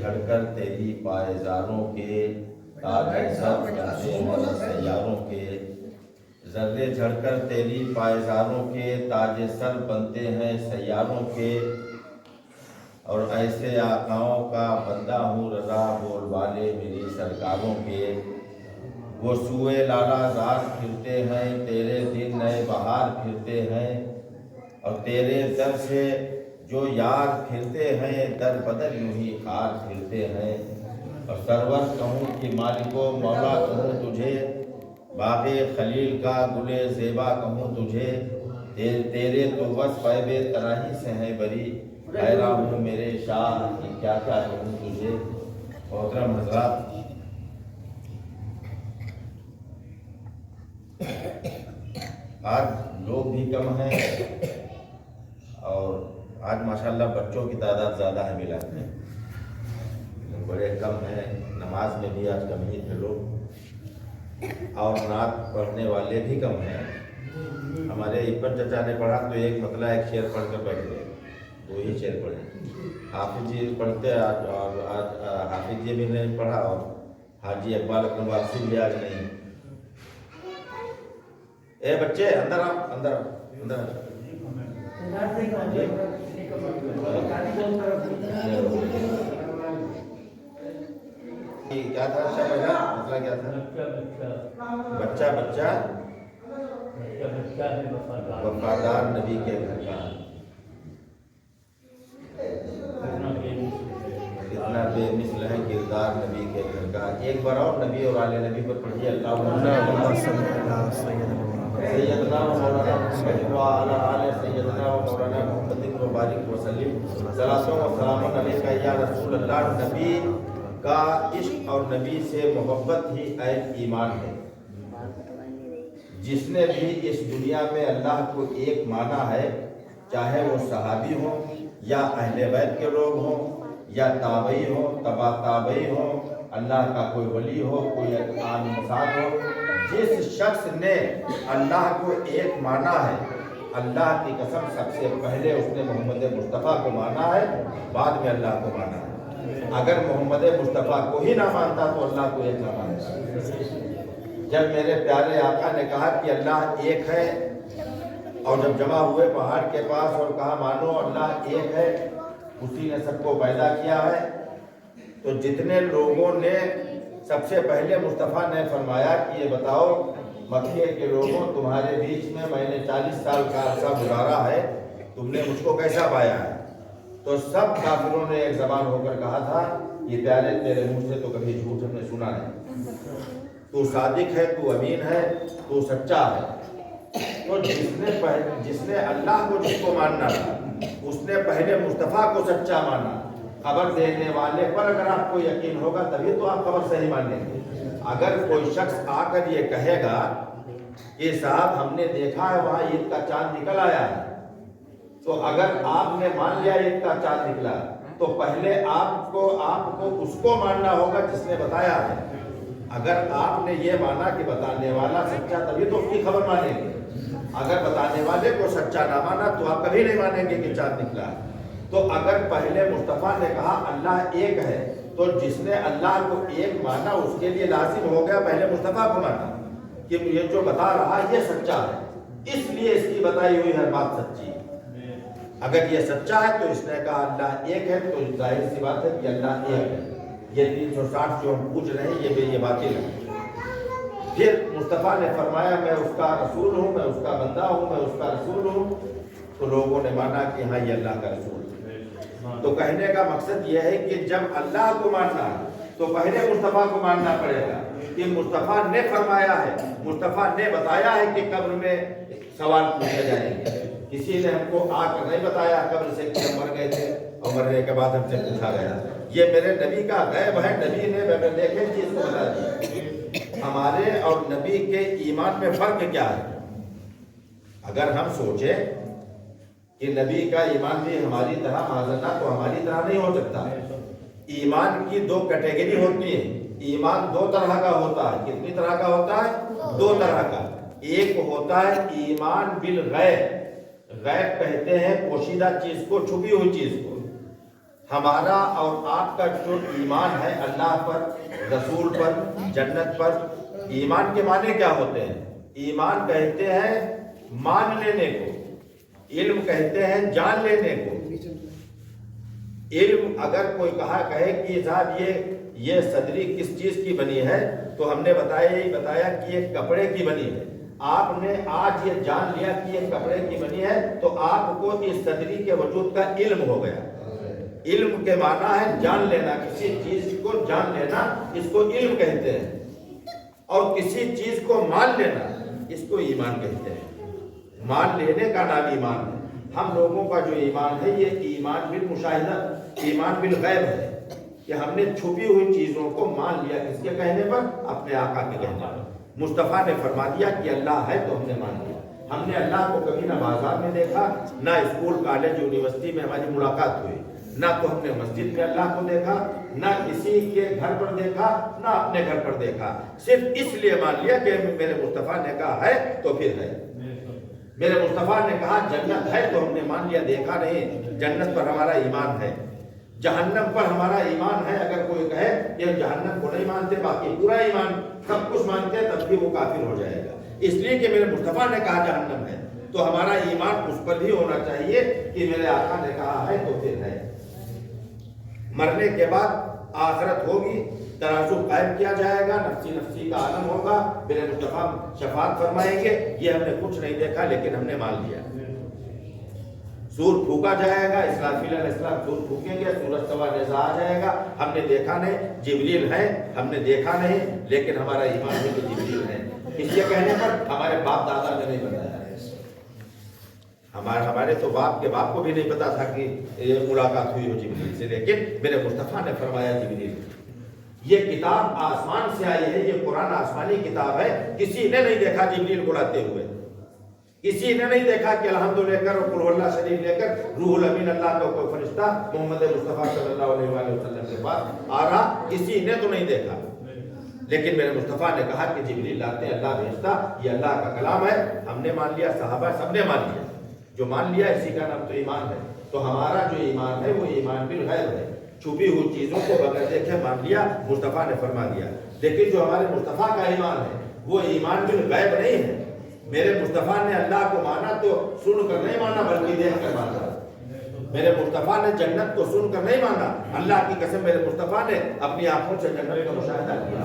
جھڑ کر تیری پائزاروں کے تاج سر بنتے ہیں سیاروں کے، ذرے جھڑ کر تیری پائزاروں کے تاج سر بنتے ہیں سیاروں کے، اور ایسے آقاؤں کا بندہ ہوں رضا بول والے میری سرکاروں کے، وہ سوئے لالا زار پھرتے ہیں تیرے دن نئے بہار پھرتے ہیں، اور تیرے در سے جو یار پھرتے ہیں در بدر یوں ہی خار پھرتے ہیں، اور سرور کہوں کہ مالک و مولا کہوں تجھے، باغ خلیل کا گل زیبا کہوں تجھے، تیرے تو بس فیب تراہی سے ہیں بری، حیران ہوں میرے شاہ کہ کیا کیا کہوں تجھے۔ محترم حضرات، آج لوگ بھی کم ہیں اور آج ماشاءاللہ بچوں کی تعداد زیادہ ہے میلاد میں، بڑے کم ہیں، نماز میں بھی آج کم ہی تھے لوگ، اور نعت پڑھنے والے بھی کم ہیں۔ ہمارے اکبر چچا نے پڑھا تو ایک مطلع ایک شعر پڑھ کر بیٹھ گئے، دو ہی شعر پڑھے۔ حافظ جی پڑھتے آج، اور آج حافظ جی بھی نہیں پڑھا، اور حاجی اقبال اکرم واپسی بھی آج نہیں۔ اے بچے اندر آؤ، اندر آؤ، اندر آؤ۔ کیا تھا اچھا پہلا مسئلہ کیا تھا؟ بچہ بچہ وفادار نبی کے گھر کا، اتنا بے مثل ہے کردار نبی کے گھر کا۔ ایک بار اور نبی اور آل نبی پر پڑھیے، اللہم صلی علی سیدنا و مولانا محمد وعلی آل سیدنا و مولانا محمد وبارک وسلم، صلاۃ و سلام علیکہ یا رسول اللہ۔ نبی کا عشق اور نبی سے محبت ہی عین ایمان ہے۔ جس نے بھی اس دنیا میں اللہ کو ایک مانا ہے، چاہے وہ صحابی ہوں یا اہل بیت کے لوگ ہوں یا تابعی ہوں، تبع تابعی ہوں، اللہ کا کوئی ولی ہو، کوئی عام انسان ہو، جس شخص نے اللہ کو ایک مانا ہے، اللہ کی قسم سب سے پہلے اس نے محمد مصطفیٰ کو مانا ہے، بعد میں اللہ کو مانا ہے۔ اگر محمد مصطفیٰ کو ہی نہ مانتا تو اللہ کو ایک نہ مانتا۔ جب میرے پیارے آقا نے کہا کہ اللہ ایک ہے، اور جب جمع ہوئے پہاڑ کے پاس اور کہا مانو اللہ ایک ہے، اسی نے سب کو پیدا کیا ہے، تو جتنے لوگوں نے سب سے پہلے مصطفیٰ نے فرمایا کہ یہ بتاؤ مکے کے لوگوں، تمہارے بیچ میں نے 40 سال کا عرصہ گزارا ہے، تم نے مجھ کو کیسا پایا ہے؟ تو سب کافروں نے ایک زبان ہو کر کہا تھا، یہ پیارے تیرے منہ سے تو کبھی جھوٹ ہم نے سنا نہیں، تو صادق ہے، تو امین ہے، تو سچا ہے۔ تو جس نے اللہ کو جس کو ماننا تھا، اس نے پہلے مصطفیٰ کو سچا مانا۔ خبر دینے والے پر اگر آپ کو یقین ہوگا تبھی تو آپ خبر صحیح مانیں گے۔ اگر کوئی شخص آ کر یہ کہے گا کہ صاحب ہم نے دیکھا ہے وہاں عید کا چاند نکل آیا ہے، تو اگر آپ نے مان لیا عید کا چاند نکلا، تو پہلے آپ کو اس کو ماننا ہوگا جس نے بتایا ہے۔ اگر آپ نے یہ مانا کہ بتانے والا سچا، تبھی تو اس کی خبر مانیں گے۔ اگر بتانے والے کو سچا نہ مانا تو آپ کبھی نہیں مانیں گے کہ چاند نکلا۔ تو اگر پہلے مصطفیٰ نے کہا اللہ ایک ہے، تو جس نے اللہ کو ایک مانا اس کے لیے لازم ہو گیا پہلے مصطفیٰ کو مانا کہ یہ جو بتا رہا یہ سچا ہے، اس لیے اس کی بتائی ہوئی ہر بات سچی ہے۔ اگر یہ سچا ہے تو اس نے کہا اللہ ایک ہے، تو ظاہر سی بات ہے کہ اللہ ایک ہے۔ یہ 360 جو ہم پوچھ رہے ہیں یہ باطل ہے۔ پھر مصطفیٰ نے فرمایا میں اس کا رسول ہوں، میں اس کا بندہ ہوں، میں اس کا رسول ہوں، تو لوگوں نے مانا کہ ہاں یہ اللہ کا رسول ہے۔ تو کہنے کا مقصد یہ ہے کہ جب اللہ کو ماننا ہے تو پہلے مصطفیٰ کو ماننا پڑے گا کہ مصطفیٰ نے فرمایا ہے، مصطفیٰ نے بتایا ہے کہ قبر میں سوال پوچھے جائیں گے۔ کسی نے ہم کو آ کر نہیں بتایا قبر سے کہ ہم مر گئے تھے اور مرنے کے بعد ہم سے پوچھا گیا۔ یہ میرے نبی کا غیب ہے، نبی نے بغیر دیکھے چیز کو بتا دیا۔ ہمارے اور نبی کے ایمان میں فرق کیا ہے؟ اگر ہم سوچیں کہ نبی کا ایمان بھی ہماری طرح معذرنا تو ہماری طرح نہیں ہو سکتا۔ ایمان کی 2 کیٹیگری ہوتی ہیں۔ ایمان 2 طرح کا ہوتا ہے۔ کتنی طرح کا ہوتا ہے؟ 2 طرح کا۔ ایک ہوتا ہے ایمان بالغیب، غیب کہتے ہیں پوشیدہ چیز کو، چھپی ہوئی چیز کو۔ ہمارا اور آپ کا جو ایمان ہے اللہ پر، رسول پر، جنت پر، ایمان کے معنی کیا ہوتے ہیں؟ ایمان کہتے ہیں مان لینے کو، علم کہتے ہیں جان لینے کو۔ علم اگر کوئی کہے کہ صاحب یہ صدری کس چیز کی بنی ہے، تو ہم نے بتایا کہ یہ کپڑے کی بنی ہے۔ آپ نے آج یہ جان لیا کہ یہ کپڑے کی بنی ہے تو آپ کو اس صدری کے وجود کا علم ہو گیا۔ علم کے معنی ہے جان لینا، کسی چیز کو جان لینا، اس کو علم کہتے ہیں۔ اور کسی چیز کو مان لینا، اس کو ایمان کہتے ہیں۔ مان لینے کا نام ایمان ہے۔ ہم لوگوں کا جو ایمان ہے یہ ایمان بالمشاہدہ، ایمان بالغیب ہے، کہ ہم نے چھپی ہوئی چیزوں کو مان لیا، کس کے کہنے پر؟ اپنے آقا کے کہنے پر۔ مصطفیٰ نے فرما دیا کہ اللہ ہے تو ہم نے مان لیا۔ ہم نے اللہ کو کبھی نہ بازار میں دیکھا، نہ اسکول کالج یونیورسٹی میں ہماری ملاقات ہوئی، نہ تو ہم نے مسجد میں اللہ کو دیکھا، نہ کسی کے گھر پر دیکھا، نہ اپنے گھر پر دیکھا۔ صرف اس لیے مان لیا کہ میرے مصطفیٰ نے کہا ہے تو پھر ہے۔ میرے مصطفیٰ نے کہا جنت ہے تو ہم نے مان لیا، دیکھا نہیں۔ جنت پر ہمارا ایمان ہے، جہنم پر ہمارا ایمان ہے۔ اگر کوئی کہے کہ ہم جہنم کو نہیں مانتے، باقی پورا ایمان سب کچھ مانتے ہیں، تب بھی وہ کافر ہو جائے گا۔ اس لیے کہ میرے مصطفیٰ نے کہا جہنم ہے تو ہمارا ایمان اس پر بھی ہونا چاہیے کہ میرے آقا نے کہا ہے تو پھر ہے۔ مرنے کے بعد آخرت ہوگی، ترازو قائم کیا جائے گا، نفسی نفسی کا عالم ہوگا، میرے مصطفیٰ شفاعت فرمائیں گے۔ یہ ہم نے کچھ نہیں دیکھا لیکن ہم نے مان لیا۔ سور پھونکا جائے گا، اسرافیل علیہ السلام سور پھونکیں گے، سورج سوا نیزہ آ جائے گا۔ ہم نے دیکھا نہیں، جبریل ہے، ہم نے دیکھا نہیں، لیکن ہمارا ایمان ہے کہ جبریل ہے۔ اس کے کہنے پر ہمارے باپ دادا نے نہیں بتایا، ہمارے تو باپ کے باپ کو بھی نہیں پتا تھا کہ یہ ملاقات ہوئی ہو جبریل سے، لیکن میرے مصطفیٰ نے فرمایا جبریل۔ یہ کتاب آسمان سے آئی ہے، یہ قرآن آسمانی کتاب ہے، کسی نے نہیں دیکھا جبریل کو لاتے ہوئے، کسی نے نہیں دیکھا کہ الحمد لے کر اور قل هو اللہ شریف لے کر روح الامین اللہ کا کوئی فرشتہ محمد مصطفیٰ صلی اللہ علیہ وآلہ وسلم کے پاس آ رہا، کسی نے تو نہیں دیکھا۔ لیکن میرے مصطفیٰ نے کہا کہ جبریل لاتے ہیں، اللہ بھیجتا، یہ اللہ کا کلام ہے۔ ہم نے مان لیا، صحابہ سب نے مان لیا۔ جو مان لیا اسی کا نام تو ایمان ہے۔ تو ہمارا جو ایمان ہے وہ ایمان بالغیب ہے، چھپی ہوئی چیزوں کو بغیر دیکھے مان لیا، مصطفیٰ نے فرما دیا۔ لیکن جو ہمارے مصطفیٰ کا ایمان ہے وہ ایمان بالغیب نہیں ہے۔ میرے مصطفیٰ نے اللہ کو مانا تو سن کر نہیں مانا بلکہ دیکھ کر مانا۔ میرے مصطفیٰ نے جنت کو سن کر نہیں مانا، اللہ کی قسم میرے مصطفیٰ نے اپنی آنکھوں سے جنت کا مشاہدہ کیا۔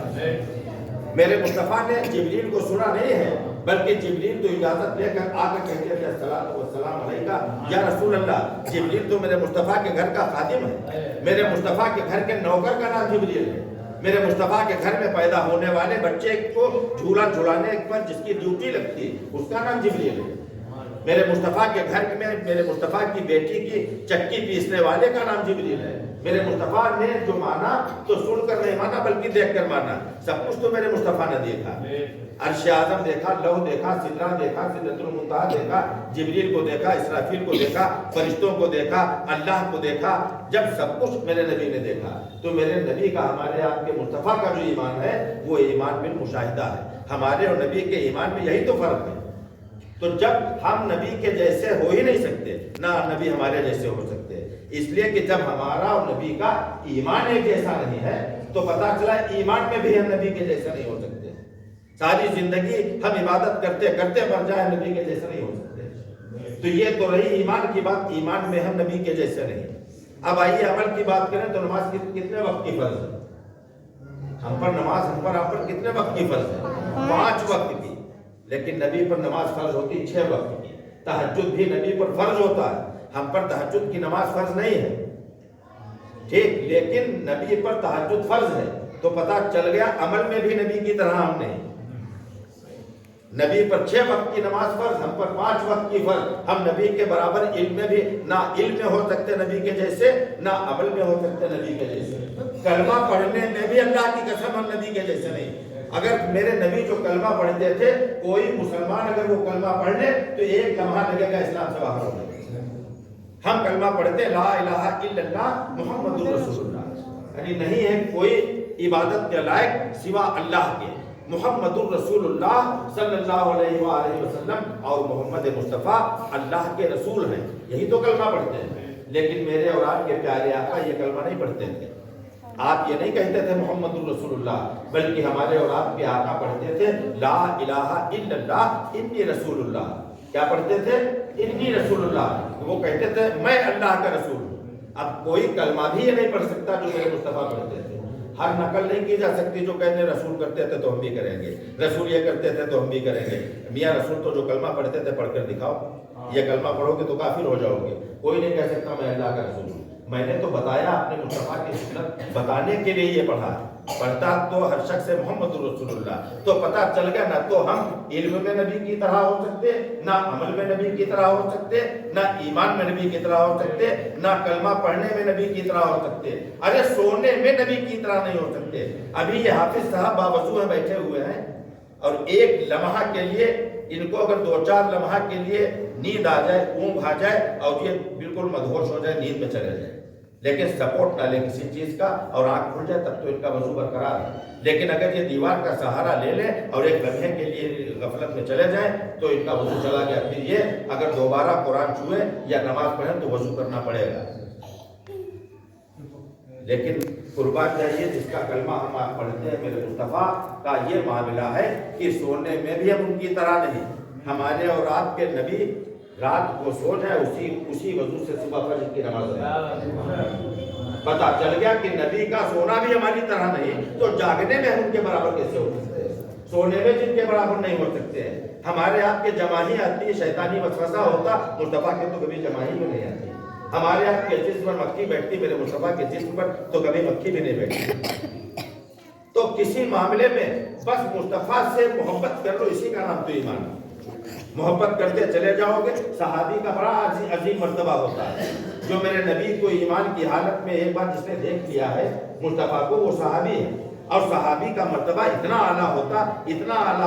میرے مصطفیٰ نے جبریل کو سنا نہیں ہے، بلکہ جبریل تو اجازت لے کر آ کر کہتے تھے الصلاۃ والسلام علیکہ یا رسول اللہ۔ جبریل تو میرے مصطفیٰ کے گھر کا خادم ہے، میرے مصطفیٰ کے گھر کے نوکر کا نام جبریل ہے۔ میرے مصطفیٰ کے گھر میں پیدا ہونے والے بچے کو جھولا جھولانے پر جس کی ڈیوٹی لگتی ہے اس کا نام جبریل ہے۔ میرے مصطفیٰ کے گھر میں میرے مصطفیٰ کی بیٹی کی چکی پیسنے والے کا نام جبریل ہے۔ میرے مصطفیٰ نے جو مانا تو سن کر نہیں مانا بلکہ دیکھ کر مانا۔ سب کچھ تو میرے مصطفیٰ نے دیکھا، عرش اعظم دیکھا، لوح دیکھا، سدرہ دیکھا، سدرۃ المنتہا دیکھا، جبریل کو دیکھا، اسرافیل کو دیکھا، فرشتوں کو دیکھا، اللہ کو دیکھا۔ جب سب کچھ میرے نبی نے دیکھا تو میرے نبی کا ہمارے آپ کے مصطفیٰ کا جو ایمان ہے وہ ایمان بالمشاہدہ ہے۔ ہمارے اور نبی کے ایمان میں یہی تو فرق ہے۔ تو جب ہم نبی کے جیسے ہو ہی نہیں سکتے، نہ نبی ہمارے جیسے ہو سکتے، اس لیے کہ جب ہمارا اور نبی کا ایمان ایک جیسا نہیں ہے تو پتا چلا ایمان میں بھی ہم نبی کے جیسے نہیں ہو سکتے۔ ساری زندگی ہم عبادت کرتے کرتے مر جائیں، نبی کے جیسے نہیں ہو سکتے۔ تو یہ تو رہی ایمان کی بات، ایمان میں ہم نبی کے جیسے نہیں۔ اب آئیے عمل کی بات کریں تو نماز کتنے وقت کی فرض ہے؟ ہم پر نماز، ہم پر آپ پر کتنے وقت کی فرض ہے؟ 5 وقت کی۔ لیکن نبی پر نماز فرض ہوتی 6 وقت کی۔ تہجد بھی نبی پر فرض ہوتا ہے، ہم پر تہجد کی نماز فرض نہیں ہے، ٹھیک، لیکن نبی پر تہجد فرض ہے تو پتہ چل گیا عمل میں بھی نبی کی طرح ہم نہیں۔ نبی پر 6 وقت کی نماز فرض، ہم پر 5 وقت کی فرض۔ ہم نبی کے برابر علم میں بھی نہ علم میں ہو سکتے نبی کے جیسے، نہ عمل میں ہو سکتے نبی کے جیسے۔ کلمہ پڑھنے میں بھی اللہ کی قسم ہم نبی کے جیسے نہیں۔ اگر میرے نبی جو کلمہ پڑھتے تھے، کوئی مسلمان اگر وہ کلمہ پڑھ لے تو 1 لمحہ لگے گا اسلام سے باہر ہونے۔ ہم کلمہ پڑھتے لا الہ الا اللہ محمد رسول اللہ، یعنی نہیں ہے کوئی عبادت کے لائق سوا اللہ کے، محمد الرسول اللہ صلی اللہ علیہ وآلہ وسلم، اور محمد مصطفیٰ اللہ کے رسول ہیں، یہی تو کلمہ پڑھتے ہیں۔ لیکن میرے اور آپ کے پیارے آقا یہ کلمہ نہیں پڑھتے تھے. آپ یہ نہیں کہتے تھے محمد رسول اللہ، بلکہ ہمارے اور آپ کے آقا پڑھتے تھے لا الہ الا اللہ انی رسول اللہ. کیا پڑھتے تھے؟ انی رسول اللہ. وہ کہتے تھے میں اللہ کا رسول ہوں. اب کوئی کلمہ بھی یہ نہیں پڑھ سکتا جو میرے مصطفیٰ پڑھتے تھے. ہر نقل نہیں کی جا سکتی جو کہتے ہیں رسول کرتے تھے تو ہم بھی کریں گے، رسول یہ کرتے تھے تو ہم بھی کریں گے. میاں رسول تو جو کلمہ پڑھتے تھے پڑھ کر دکھاؤ. یہ کلمہ پڑھو گے تو کافر ہو جاؤ گے. کوئی نہیں کہہ سکتا میں اللہ کا رسول ہوں. میں نے تو بتایا اپنے مصطفیٰ کی سنت بتانے کے لیے یہ پڑھا. پڑھتا تو ہر شخص محمد رسول اللہ تو پتہ چل گیا نہ تو ہم علم میں نبی کی طرح ہو سکتے، نہ عمل میں نبی کی طرح ہو سکتے، نہ ایمان میں نبی کی طرح ہو سکتے، نہ کلمہ پڑھنے میں نبی کی طرح ہو سکتے. ارے سونے میں نبی کی طرح نہیں ہو سکتے. ابھی یہ حافظ صاحب باوضو ہیں بیٹھے ہوئے ہیں اور ایک لمحہ کے لیے ان کو اگر 2-4 لمحہ کے لیے نیند آ جائے، اونگ آ جائے اور یہ بالکل مدہوش ہو جائے، نیند میں چلے جائے، لیکن سپورٹ نہ لے کسی چیز کا اور آنکھ کھل جائے تب تو ان کا وضو برقرار ہے. لیکن اگر یہ دیوار کا سہارا لے لیں اور ایک لمحے کے لیے غفلت میں چلے جائیں تو ان کا وضو چلا گیا. پھر یہ اگر دوبارہ قرآن چھوئے یا نماز پڑھیں تو وضو کرنا پڑے گا. لیکن قربان چاہیے جس کا کلمہ ہم آپ پڑھتے ہیں میرے مصطفیٰ کا یہ معاملہ ہے کہ سونے میں بھی ہم ان کی طرح نہیں. ہمارے اور آپ کے نبی رات کو سو جائے اسی وضو سے صبح فجر کی نماز پڑھیں. پتہ چل گیا کہ نبی کا سونا بھی ہماری طرح نہیں تو جاگنے میں ہم ان کے برابر کیسے ہو سکتے ہیں؟ سونے میں جن کے برابر نہیں ہو سکتے ہیں. ہمارے آپ کے جماہی آتی، شیطانی وسوسہ ہوتا، مصطفیٰ کے تو کبھی جماہی میں نہیں آتی. ہمارے آپ کے جسم پر مکھی بیٹھتی، میرے مصطفیٰ کے جسم پر تو کبھی مکھی بھی نہیں بیٹھتی. تو کسی معاملے میں بس مصطفیٰ سے محبت کر لو، اسی کا نام تو ایمان. محبت کرتے چلے جاؤ گے. صحابی کا بڑا عظیم مرتبہ ہوتا ہے. جو میرے نبی کو ایمان کی حالت میں ایک بار جس نے دیکھ لیا ہے مصطفیٰ کو، وہ صحابی ہے. اور صحابی کا مرتبہ اتنا اعلیٰ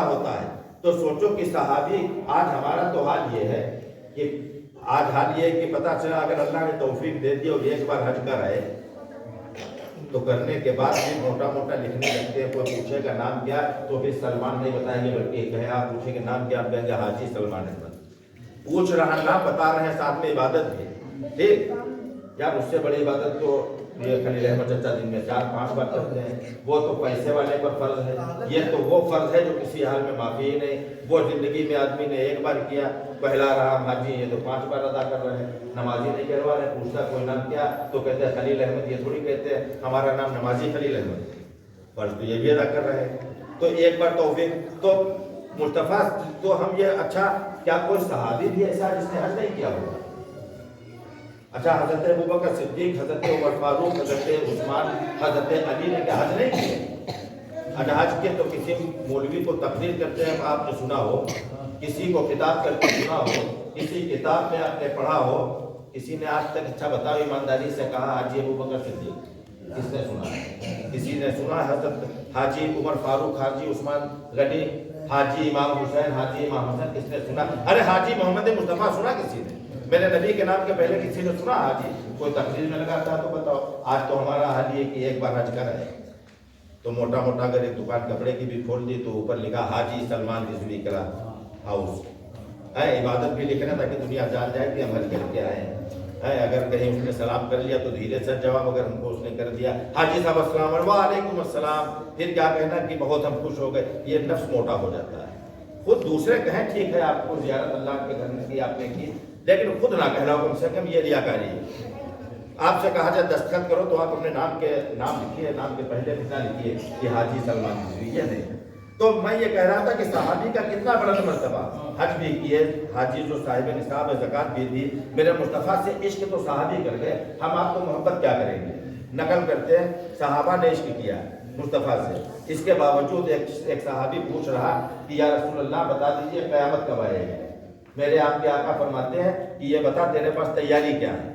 ہوتا ہے. تو سوچو کہ صحابی آج ہمارا تو حال یہ ہے کہ پتہ چلا اگر اللہ نے توفیق دے دی اور ایک بار حج کر آئے تو کرنے کے بعد بھی موٹا لکھنے لگتے ہیں. کوئی پوچھے گا نام کیا تو پھر سلمان نہیں بتائیں گے، بلکہ کہیں آپ پوچھیں گے نام کیا، آپ کہیں گے حاجی سلمان احمد. پوچھ رہا نام بتا رہے ہیں، ساتھ میں عبادت بھی. ٹھیک یار، اس سے بڑی عبادت تو یہ خلیل احمد چچا دن میں 4-5 بار کرتے ہیں. وہ تو پیسے والے پر فرض ہے. یہ تو وہ فرض ہے جو کسی حال میں معافی ہی نہیں. وہ زندگی میں آدمی نے ایک بار کیا، پہلا رہا حاجی، یہ تو 5 بار ادا کر رہے ہیں. نمازی نہیں کروا رہے. پوچھتا کوئی نام کیا تو کہتے ہیں خلیل احمد. یہ تھوڑی کہتے ہیں ہمارا نام نمازی خلیل احمد. فرض تو یہ بھی ادا کر رہے ہیں. تو ایک بار توفیق تو مصطفیٰ تو ہم یہ اچھا کیا کوئی صحابی بھی ایسا جس نے حج نہیں کیا ہوگا؟ اچھا حضرت ابوبکر صدیق، حضرت عمر فاروق، حضرت عثمان، حضرت علی نے کیا حج نہیں کیے؟ حج کے تو کسی مولوی کو تقریر کرتے ہیں آپ نے سنا ہو، کسی کو خطاب کرتے سنا ہو، کسی کتاب میں آپ نے پڑھا ہو. کسی نے آج تک اچھا بتاؤ ایمانداری سے کہا حاجی ابوبکر صدیق؟ کس نے سنا ہے؟ کسی نے سنا حضرت حاجی عمر فاروق، حاجی عثمان غنی، حاجی امام حسین، حاجی امام حسن کس نے سنا؟ ارے حاجی محمد مصطفیٰ سنا کسی نے؟ میرے نبی کے نام کے پہلے کسی نے سنا حاجی؟ کوئی تقریر میں لگاتا تو بتاؤ. آج تو ہمارا حال یہ کہ ایک بار حج کر ہے تو موٹا اگر ایک دکان کپڑے کی بھی کھول دی تو اوپر لکھا حاجی سلمان رضوی کلا ہاؤس. عبادت بھی لکھنا تاکہ دنیا جان جائے کہ ہم حج کر کے آئے ہیں. اگر کہیں اس نے سلام کر لیا تو دھیرے سے جواب، اگر ہم کو اس نے کر دیا حاجی صاحب السلام علیکم، وعلیکم السلام، پھر کیا کہنا کہ بہت ہم خوش ہو گئے. یہ نفس موٹا ہو جاتا ہے. خود دوسرے کہیں ٹھیک ہے آپ کو زیارت اللہ کے گھر میں کی آپ نے کی، لیکن خود نہ کہلاؤ کم سے کم. یہ ریاکاری ہے. آپ سے کہا جائے دستخط کرو تو آپ اپنے نام لکھیے، نام کے پہلے پتا لکھیے کہ حاجی سلمان رضوی. یہ نہیں. تو میں یہ کہہ رہا تھا کہ صحابی کا کتنا بڑا مرتبہ. حج بھی کیے، حاجی جو صاحب نصاب ہے، زکوٰۃ بھی دی. میرے مصطفیٰ سے عشق تو صحابی کر گئے. ہم آپ کو محبت کیا کریں گے؟ نقل کرتے ہیں صحابہ نے عشق کیا مصطفیٰ سے. اس کے باوجود ایک صحابی پوچھ رہا کہ یا رسول اللہ بتا دیجئے قیامت کب آئے گی؟ میرے آپ کے آقا فرماتے ہیں کہ یہ بتا تیرے پاس تیاری کیا ہے.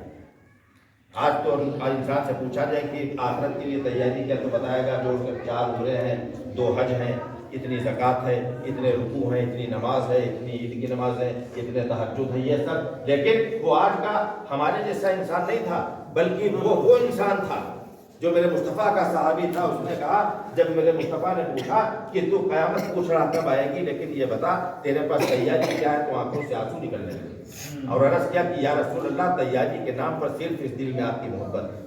آج تو انسان سے پوچھا جائے کہ آخرت کے لیے تیاری کیا تو بتائے گا جوڑ کر 4 عمرے ہیں، 2 حج ہیں، اتنی زکوٰۃ ہے، اتنے رکوع ہیں، اتنی نماز ہے، اتنی عید کی نماز ہے، اتنے تہجد ہے، یہ سب. لیکن وہ آج کا ہمارے جیسا انسان نہیں تھا، بلکہ وہ انسان تھا جو میرے مصطفیٰ کا صحابی تھا اس نے کہا جب میرے مصطفیٰ نے پوچھا کہ تو قیامت پوچھ رہا کب آئے گی لیکن یہ بتا تیرے پاس تیاری کیا ہے، تو آنکھوں سے آنسو نکلنے لگے اور عرض کیا کہ یا رسول اللہ تیاری کے نام پر صرف اس دل میں آپ کی محبت ہے۔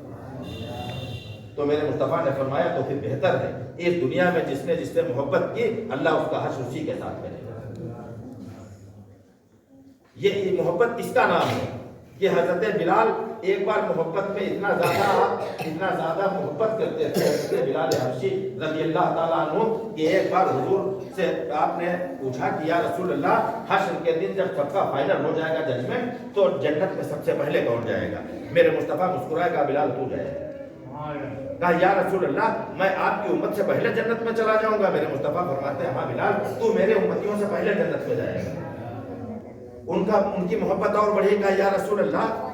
تو میرے مصطفیٰ نے فرمایا تو پھر بہتر ہے، اس دنیا میں جس نے جس سے محبت کی اللہ اس کا حشر اسی کے ساتھ کرے گا۔ یہ محبت اس کا نام ہے کہ حضرت بلال ایک بار محبت میں اتنا زیادہ محبت کرتے تھے حضرت بلال حبشی رضی اللہ تعالیٰ عنہ کہ ایک بار حضور سے آپ نے پوچھا کہ یا رسول اللہ حشر کے دن جب سب کا فائنل ہو جائے گا ججمنٹ تو جنت میں سب سے پہلے کون جائے گا؟ میرے مصطفیٰ مسکرائے گا بلال تو جائے گا۔ کہا یا رسول اللہ میں آپ کی امت سے پہلے جنت میں چلا جاؤں گا؟ میرے مصطفیٰ فرماتے ہیں ہاں بلال تو میرے امتیوں سے پہلے جنت میں جائے گا۔ ان کی محبت اور بڑھی، کہا یا رسول اللہ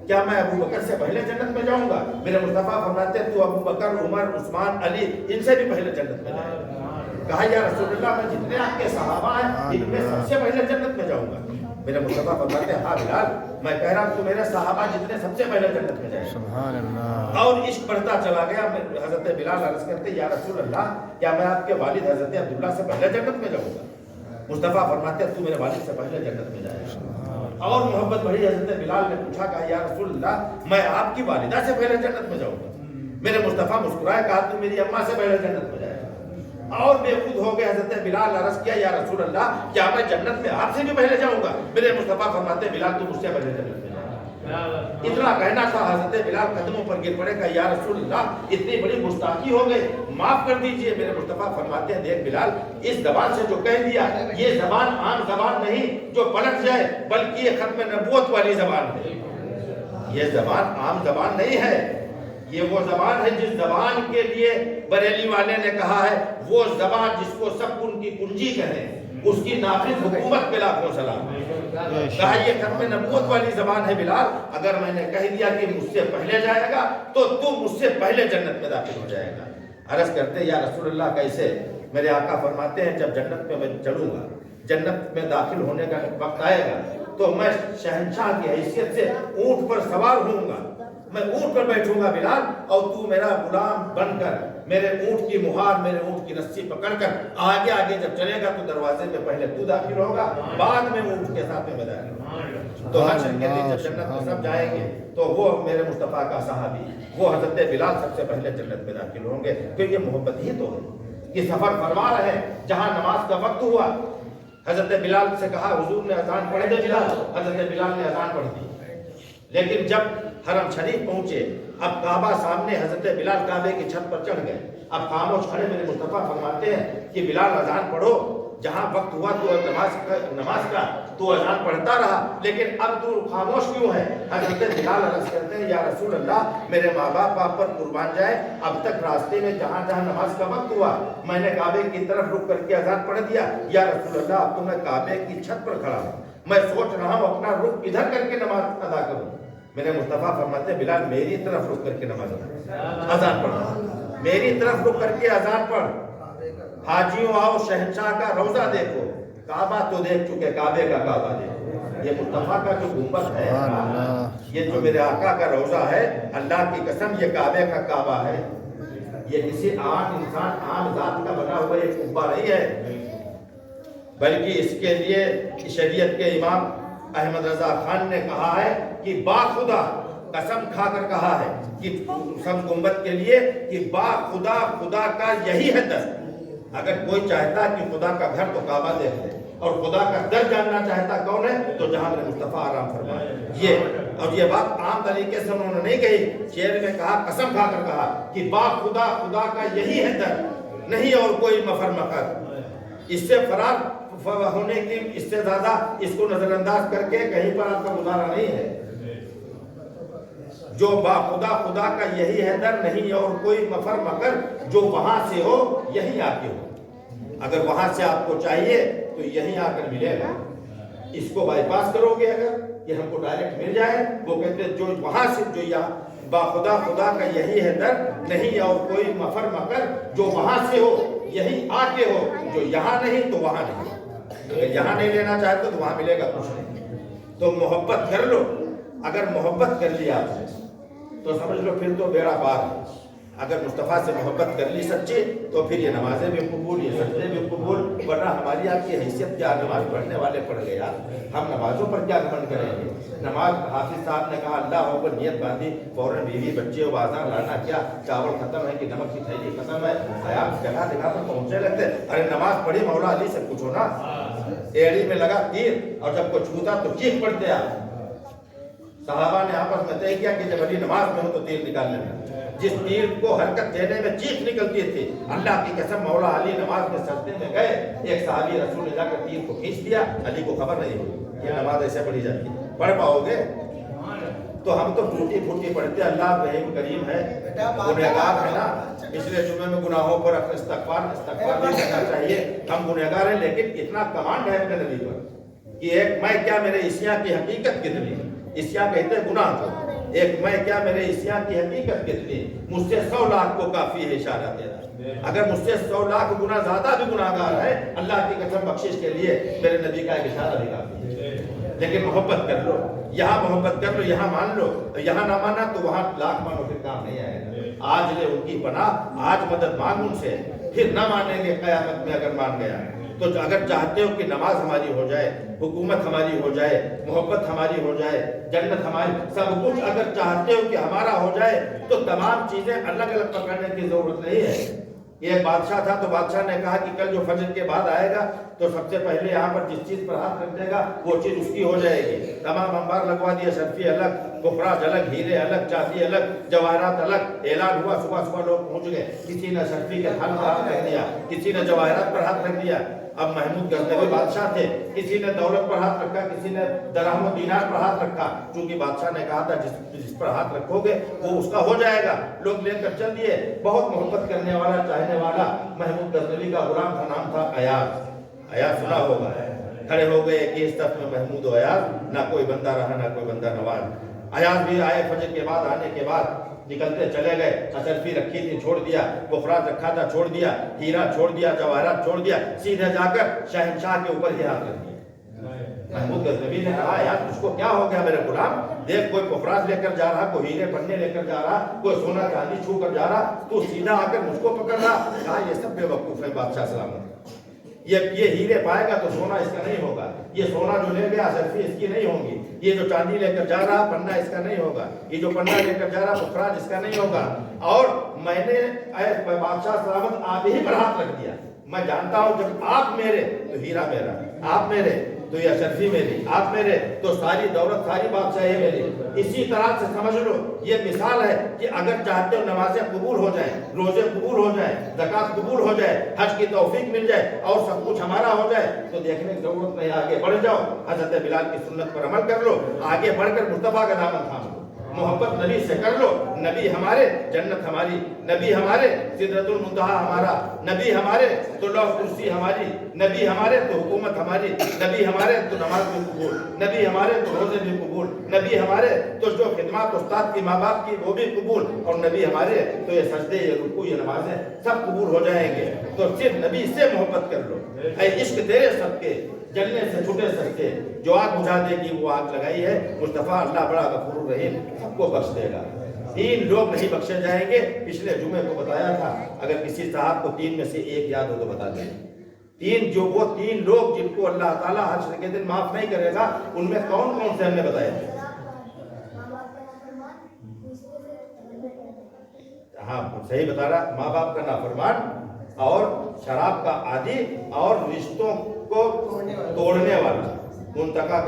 کیا میں ابو بکر سے پہلے جنت میں جاؤں گا؟ میرے مصطفیٰ فرماتے ہیں تو ابو بکر، عمر، عثمان، علی ان سے بھی پہلے جنت میں جائے گا۔ کہا یا رسول اللہ میں جتنے آپ کے صحابہ ہیں ان میں سب سے پہلے جنت میں جاؤں گا؟ میرے مصطفیٰ فرماتے ہیں ہاں بلال میں کہہ رہا ہوں تو میرے صحابہ جتنے سب سے پہلے جنت میں جائیں۔ سبحان اللہ۔ اور عشق بڑھتا چلا گیا۔ حضرت بلال عرض کرتے یا رسول اللہ کیا میں آپ کے والد حضرت عبداللہ سے پہلے جنت میں جاؤں گا؟ مصطفیٰ فرماتے ہیں تو میرے والد سے پہلے جنت میں جائے گا۔ اور محبت بڑھی، حضرت بلال نے پوچھا کہا یا رسول اللہ میں آپ کی والدہ سے پہلے جنت میں جاؤں گا؟ میرے مصطفیٰ مسکرائے کہا تو میری اماں سے پہلے جنت میں جائے گا۔ اور بے خود ہو گئے، حضرت بلال عرض کیا یا رسول اللہ کیا میں جنت میں آپ سے بھی پہلے جاؤں گا؟ میرے مصطفیٰ فرماتے بلال تو مجھ سے پہلے جنت میں جائے گا۔ اتنا کہنا تھا، حضرت بلال قدموں پر گر پڑے کہا یا رسول اللہ اتنی بڑی گستاخی ہو گئی، معاف کر دیجئے۔ میرے مصطفیٰ فرماتے ہیں دیکھ بلال اس زبان سے جو کہہ دیا یہ زبان عام زبان نہیں جو پلٹ جائے بلکہ یہ ختم نبوت والی زبان ہے۔ یہ زبان عام زبان نہیں ہے، یہ وہ زبان ہے جس زبان کے لیے بریلی والے نے کہا ہے وہ زبان جس کو سب ان کی کنجی کہیں اس کی نافذ حکومت پہ لاکھوں سلام۔ کہا یہ ختم نبوت والی زبان ہے بلال، اگر میں نے کہہ دیا کہ مجھ سے پہلے جائے گا تو تم مجھ سے پہلے جنت میں داخل ہو جائے گا۔ عرض کرتے یا رسول اللہ کیسے؟ میرے آقا فرماتے ہیں جب جنت میں میں چلوں گا، جنت میں داخل ہونے کا وقت آئے گا تو میں شہنشاہ کی حیثیت سے اونٹ پر سوار ہوں گا، میں اونٹ پر بیٹھوں گا بلال اور تو میرا غلام بن کر میرے اونٹ کی مہار، میرے اونٹ کی رسی پکڑ کر آگے آگے جب چلے گا تو دروازے میں پہلے تو داخل ہوگا، بعد میں اونٹ کے ساتھ میں داخل ہوگا۔ تو حشر کے دن جب جنت میں سب جائیں گے تو وہ میرے مصطفیٰ کا صحابی وہ حضرت بلال سب سے پہلے جنت میں داخل ہوں گے، کیونکہ یہ محبت ہی تو ہے کہ سفر فرما رہے جہاں نماز کا وقت ہوا، حضرت بلال سے کہا حضور نے اذان پڑھ دی بلال، حضرت بلال نے اذان پڑھ دی، لیکن جب حرم شریف پہنچے اب کعبہ سامنے، حضرت بلال کعبے کی چھت پر چڑھ گئے، اب خاموش کھڑے۔ میرے مصطفیٰ فرماتے ہیں کہ بلال اذان پڑھو، جہاں وقت ہوا تو نماز کا تو اذان پڑھتا رہا، لیکن اب تو خاموش کیوں ہے؟ حضرت بلال عرض کرتے ہیں یا رسول اللہ میرے ماں باپ آپ پر قربان جائے، اب تک راستے میں جہاں جہاں نماز کا وقت ہوا میں نے کعبے کی طرف رک کر کے اذان پڑھ دیا، یا رسول اللہ اب تو میں کعبے کی چھت پر کھڑا ہوں، میں سوچ رہا ہوں اپنا رخ ادھر کر کے نماز ادا کروں۔ میرے مصطفیٰ فرماتے ہیں بلال میری طرف رک کر کے نماز اذان پڑھ، میری طرف رک کر کے اذان پڑھ، حاجیوں آؤ شہنشاہ کا روضہ دیکھو، کعبہ تو دیکھ چکے، کعبے کا کعبہ دیکھو، یہ مصطفیٰ کا جو گنبد ہے، یہ جو میرے آقا کا روضہ ہے، اللہ کی قسم یہ کعبے کا کعبہ ہے، یہ کسی عام انسان عام ذات کا بنا ہوا ایک قبہ نہیں ہے، بلکہ اس کے لیے شریعت کے امام احمد رضا خان نے کہا ہے کہ با خدا قسم کھا کر کہا ہے کہ سب گنبد کے لیے کہ با خدا خدا کا یہی ہے در، اگر کوئی چاہتا کہ خدا کا گھر تو کعبہ دیکھ لے اور خدا کا در جاننا چاہتا کون ہے تو جہاں میرے مصطفیٰ آرام فرمائے۔ یہ اور یہ بات عام طریقے سے انہوں نے نہیں کہی، شعر میں کہا قسم کھا کر کہا کہ با خدا خدا کا یہی ہے در، نہیں اور کوئی مفر مکر، اس سے فرار ہونے کی اس سے زیادہ اس کو نظر انداز کر کے کہیں پر آپ کا گزارا نہیں ہے۔ جو با خدا خدا کا یہی ہے در، نہیں اور کوئی مفر مکر، جو وہاں سے ہو یہی آ کے ہو، اگر وہاں سے آپ کو چاہیے تو یہیں آ کر ملے گا، اس کو بائی پاس کرو گے اگر یہ ہم کو ڈائریکٹ مل جائے، وہ کہتے ہیں جو وہاں سے جو یہاں با خدا خدا کا یہی ہے در، نہیں اور کوئی مفر مکر، جو وہاں سے ہو یہی آ کے ہو، جو یہاں نہیں تو وہاں نہیں، اگر یہاں نہیں لینا چاہتے تو وہاں ملے گا کچھ نہیں۔ تو محبت کر لو، اگر محبت کر لیا آپ نے تو سمجھ لو پھر تو بیڑا پار ہے، اگر مصطفیٰ سے محبت کر لی سچی تو پھر یہ نمازیں بھی قبول، یہ سجدے بھی قبول، ورنہ ہماری آپ کی حیثیت کیا؟ نماز پڑھنے والے پڑھ گئے یار، ہم نمازوں پر کیا گھمنڈ کریں گے؟ نماز حافظ صاحب نے کہا اللہ ہو کر نیت باندھی، فوراً بیوی بچے و بازار لانا کیا، چاول ختم ہے کہ نمک کی تھیلی ختم ہے، حیات جگہ جگہ پر پہنچنے لگتے، ارے نماز پڑھی مولا علی سے پوچھو نا، ایڑی میں لگا تیر اور جب کو چھوتا تو چیخ پڑتے آپ۔ صحابہ نے آپس میں طے کیا کہ جب علی نماز میں ہو تو تیر نکال لینا، جس تیر کو حرکت دینے میں چیخ نکلتی تھی، اللہ کی قسم مولا علی نماز میں سجدے میں گئے، ایک صحابی رسول نے جا کر تیر کو کھینچ دیا، علی کو خبر نہیں ہوئی، یہ نماز ایسے پڑھی جاتی ہے، پڑھ پاؤ گے؟ تو ہم تو ٹوٹی پھوٹی پڑھتے، اللہ رحیم کریم ہے، گنہگار ہے نا، پچھلے جمعے میں گناہوں پر استغفار نہیں کرنا چاہیے، ہم گنہگار ہیں، لیکن اتنا کمانڈ ہے اپنے نبی پر کہ ایک میں کیا میرے عصیاں کی حقیقت کتنی، عصیاں کہتے ہیں گناہ کو، ایک میں کیا میرے عصیاں کی حقیقت کتنی، مجھ سے 100 لاکھ کو کافی ہے اشارہ تیرا، اگر مجھ سے 100 لاکھ گناہ زیادہ بھی گناہگار ہے، اللہ کی قسم بخشش کے لیے میرے نبی کا ایک اشارہ بھی کافی ہے، لیکن محبت کر لو، یہاں محبت کر لو، یہاں مان لو، یہاں نہ مانا تو وہاں لاکھ مانو پھر کام نہیں آئے گا، آج لے ان کی پناہ، آج مدد مانگ ان سے، پھر نہ مانیں گے قیامت میں اگر مان گیا، تو اگر چاہتے ہو کہ نماز ہماری ہو جائے، حکومت ہماری ہو جائے، محبت ہماری ہو جائے، جنت ہماری، سب کچھ اگر چاہتے ہو کہ ہمارا ہو جائے تو تمام چیزیں الگ الگ پکڑنے کی ضرورت نہیں ہے۔ یہ ایک بادشاہ تھا تو بادشاہ نے کہا کہ کل جو فجر کے بعد آئے گا تو سب سے پہلے یہاں پر جس چیز پر ہاتھ رکھ دے گا وہ چیز اس کی ہو جائے گی، تمام انبار لگوا دیا، شرفی الگ، کفراج الگ، ہیرے الگ، چاندی الگ، جواہرات الگ، اعلان ہوا، صبح صبح لوگ پہنچ گئے، کسی نے شرفی کے ہاتھ پر ہاتھ رکھ دیا، کسی نے جواہرات پر ہاتھ رکھ دیا، اب محمود غزنوی بادشاہ تھے، کسی نے دولت پر ہاتھ رکھا، کسی نے درہم و دینار پر ہاتھ رکھا، چونکہ بادشاہ نے کہا تھا جس پر ہاتھ رکھو گے وہ اس کا ہو جائے گا، لوگ لے کر چل دیے، بہت محبت کرنے والا، چاہنے والا محمود غزنوی کا غلام کا نام تھا ایاز، ایاز سنا ہوگا، کھڑے ہو گئے کہ اس طرف میں محمود و ایاز، نہ کوئی بندہ رہا نہ کوئی بندہ نواز، ایاز بھی آئے، فجر کے بعد آنے کے بعد نکلتے چلے گئے، اشرفی رکھی تھی چھوڑ دیا، بخراج رکھا تھا چھوڑ دیا، ہیرا چھوڑ دیا، جواہرات چھوڑ دیا، سیدھے جا کر شہنشاہ کے اوپر ہی ہاتھ رکھ دیا۔ محمود غزنوی نے کہا یار اس کو کیا ہو گیا میرے غلام، دیکھ کوئی بخراج لے کر جا رہا، کوئی ہیرے پننے لے کر جا رہا، کوئی سونا چاندی چھو کر جا رہا، تو سیدھا آ کر مجھ کو پکڑ رہا، کہا یہ سب بے وقوف ہے بادشاہ سلامت، یہ ہیرے پائے گا تو سونا اس کا نہیں ہوگا، یہ سونا جو لے گیا اشرفی اس کی نہیں ہوگی، یہ جو چاندی لے کر جا رہا پنہ اس کا نہیں ہوگا، یہ جو پنہ لے کر جا رہا بخراج اس کا نہیں ہوگا، اور میں نے بادشاہ سلامت آپ ہی پر ہاتھ رکھ دیا، میں جانتا ہوں جب آپ میرے تو ہیرا میرا، آپ میرے تو یہ اشرفی میری، آپ میرے تو ساری دولت ساری بادشاہی میری، اسی طرح سے سمجھ لو یہ مثال ہے کہ اگر چاہتے ہو نمازیں قبول ہو جائیں، روزے قبول ہو جائیں، زکوٰۃ قبول ہو جائے، حج کی توفیق مل جائے اور سب کچھ ہمارا ہو جائے تو دیکھنے کی ضرورت نہیں، آگے بڑھ جاؤ، حضرت بلال کی سنت پر عمل کر لو، آگے بڑھ کر مصطفیٰ کا دامن تھام لو، محبت نبی سے کر لو، نبی ہمارے جنت ہماری، نبی ہمارے سدرۃ المنتہا ہمارا، نبی ہمارے تو لوح کرسی ہماری، نبی ہمارے تو حکومت ہماری، نبی ہمارے تو نماز بھی قبول، نبی ہمارے تو روزے بھی قبول، نبی ہمارے تو جو خدمات استاد کی ماں باپ کی وہ بھی قبول، اور نبی ہمارے تو یہ سجدے یہ رکوع یہ نمازیں سب قبول ہو جائیں گے، تو صرف نبی سے محبت کر لو، اے عشق تیرے صدقے جلنے سے چھوٹے سکتے، جو آگ بجھا دے گی وہ آگ لگائی ہے، مصطفیٰ اللہ بڑا غفور رحیم سب کو بخش دے گا، 3 لوگ نہیں بخشے جائیں گے، پچھلے جمعے کو بتایا تھا، اگر کسی صاحب کو 3 میں سے ایک یاد ہو تو بتا دیں، 3 لوگ جن کو اللہ تعالیٰ حشر کے دن معاف نہیں کرے گا، ان میں کون کون سے ہم نے بتایا تھے؟ ہاں صحیح بتا رہا، ماں باپ کا نافرمان اور شراب کا عادی اور رشتوں کو توڑنے والا، منقطع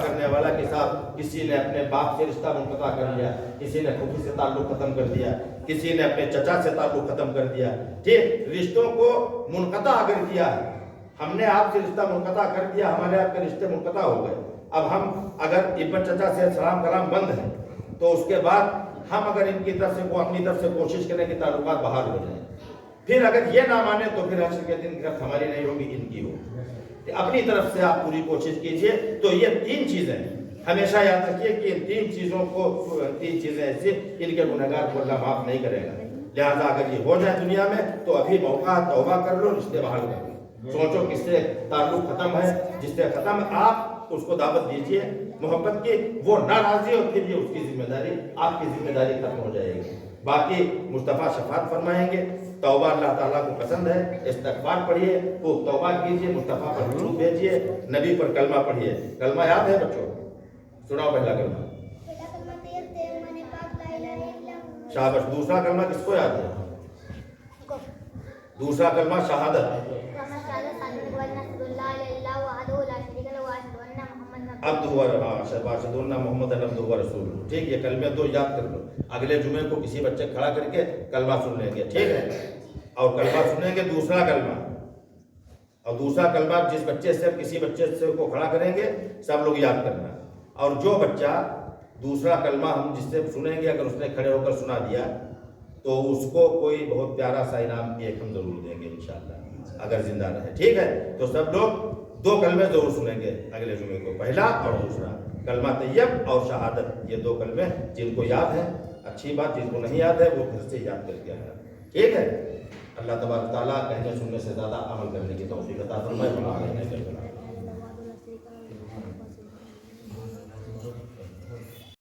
کرنے والا، کے ساتھ کسی نے اپنے باپ سے رشتہ منقطع کر دیا، کسی نے پھوپھی سے تعلق ختم کر دیا، کسی نے اپنے چچا سے تعلق ختم کر دیا، ٹھیک، رشتوں کو منقطع اگر کیا ہے، ہم نے آپ سے رشتہ منقطع کر دیا، ہمارے آپ کے رشتے منقطع ہو گئے، اب ہم اگر ابن چچا سے سلام کلام بند ہے تو اس کے بعد ہم اگر ان کی طرف سے اپنی طرف سے کوشش کریں کہ تعلقات بحال ہو جائیں، پھر اگر یہ نہ مانے تو پھر حشر کے دن گرفت ہماری نہیں ہوگی ان کی ہوگی، اپنی طرف سے آپ پوری کوشش کیجئے، تو یہ 3 چیزیں ہمیشہ یاد رکھیے کہ ان 3 چیزوں کو 3 چیزیں ایسی ان کے گنہگار کو اللہ معاف نہیں کرے گا، لہذا اگر یہ ہو جائے دنیا میں تو ابھی موقع توبہ کر لو، رشتے بحال کر لو، سوچو کس سے تعلق ختم ہے، جس سے ختم ہے آپ اس کو دعوت دیجئے محبت کی، وہ ناراضی ہو پھر یہ اس کی ذمہ داری آپ کی ذمہ داری ختم ہو جائے گی، باقی مصطفیٰ شفاعت فرمائیں گے. توبہ اللہ تعالیٰ کو پسند ہے. استغفار پڑھیے، خوب توبہ کیجیے، مصطفیٰ پر درود بھیجیے، نبی پر کلمہ پڑھیے. کلمہ یاد ہے بچوں؟ سناؤ پہلا کلمہ. شاباش. دوسرا کلمہ کس کو یاد ہے؟ دوسرا کلمہ شہادت. عبد محمد عبدہ و رسول. ٹھیک، یہ کلمے دو یاد کر لو. اگلے جمعے کو کسی بچے کھڑا کر کے کلمہ سن لیں گے. ٹھیک ہے، اور کلمہ سنیں گے دوسرا کلمہ. اور دوسرا کلمہ جس بچے سے کسی بچے سے کو کھڑا کریں گے سب لوگ یاد کرنا. اور جو بچہ دوسرا کلمہ ہم جس سے سنیں گے اگر اس نے کھڑے ہو کر سنا دیا تو اس کو کوئی بہت پیارا سا انعام ایک ہم ضرور دیں گے انشاءاللہ اگر زندہ رہے. ٹھیک ہے، تو سب لوگ دو کلمے ضرور سنیں گے اگلے جمعے کو، پہلا اور دوسرا. کلمہ طیب اور شہادت، یہ دو کلمے جن کو یاد ہے اچھی بات، جن کو نہیں یاد ہے وہ پھر سے یاد کر کے آیا. ٹھیک ہے. اللہ تبارک تعالیٰ کہنے سننے سے زیادہ عمل کرنے کی توفیق عطا فرمائے.